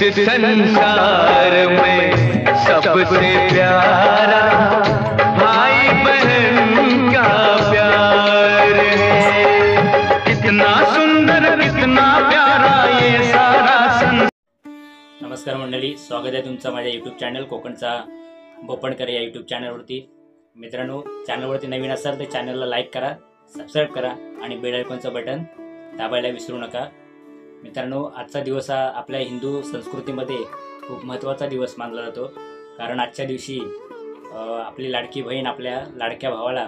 संसार में सबसे प्यारा भाई बहन का प्यार है। कितना सुंदर कितना प्यारा ये सारा नमस्कार मंडळी, स्वागत आहे तुमचं माझ्या यूट्यूब चॅनल कोकणचा बोपणकर या यूट्यूब चॅनलवरती। मित्रांनो, चॅनलवरती नवीन असाल तर चॅनलला लाईक करा, सबस्क्राईब करा आणि बेल आयकॉनचं बटन दाबायला विसरू नका। मित्रांनो, आजचा दिवस हा आपल्या हिंदू संस्कृतीमध्ये खूप महत्त्वाचा दिवस मानला जातो, कारण आजच्या दिवशी आपली लाडकी बहीण आपल्या लाडक्या भावाला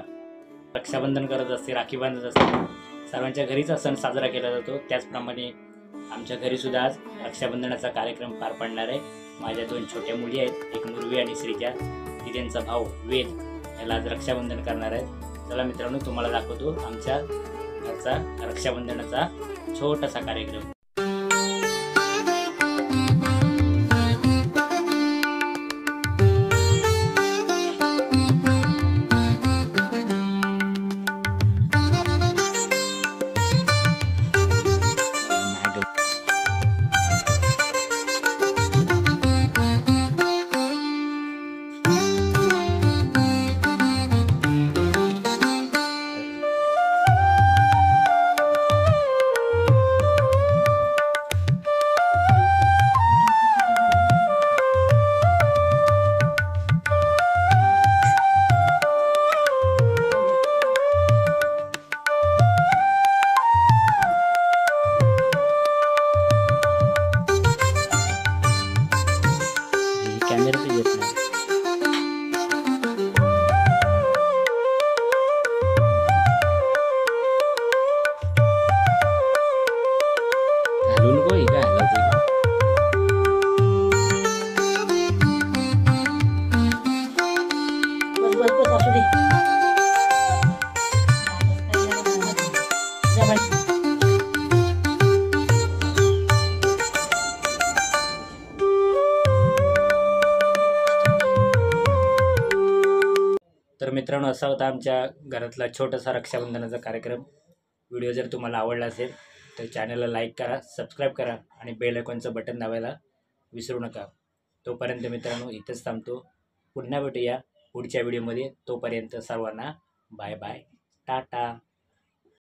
रक्षाबंधन करत असते, राखी बांधत असते। सर्वांच्या घरीच हा सण साजरा केला जातो। त्याचप्रमाणे आमच्या घरी सुद्धा आज रक्षाबंधनाचा कार्यक्रम पार पडणार आहे। माझ्या दोन छोट्या मुली आहेत, एक नुर्वी आणि श्रीजा। ती त्यांचा भाऊ वेद याला आज रक्षाबंधन करणार आहे। चला मित्रांनो, तुम्हाला दाखवतो आमच्या घरचा रक्षाबंधनाचा छोटासा कार्यक्रम। कॅमेरा पे येत नाही। घालू नको, ही काय हलवते? बस बस बस असू दे। तर मित्रांनो, असा होता आमच्या घरातला छोटासा रक्षाबंधनाचा कार्यक्रम। व्हिडिओ जर तुम्हाला आवडला असेल तर चॅनलला लाईक करा, सबस्क्राईब करा आणि बेल आयकॉनचं बटन दाबायला विसरू नका। तोपर्यंत मित्रांनो इथंच थांबतो, पुन्हा भेटूया पुढच्या व्हिडिओमध्ये। तोपर्यंत सर्वांना बाय बाय, टाटा।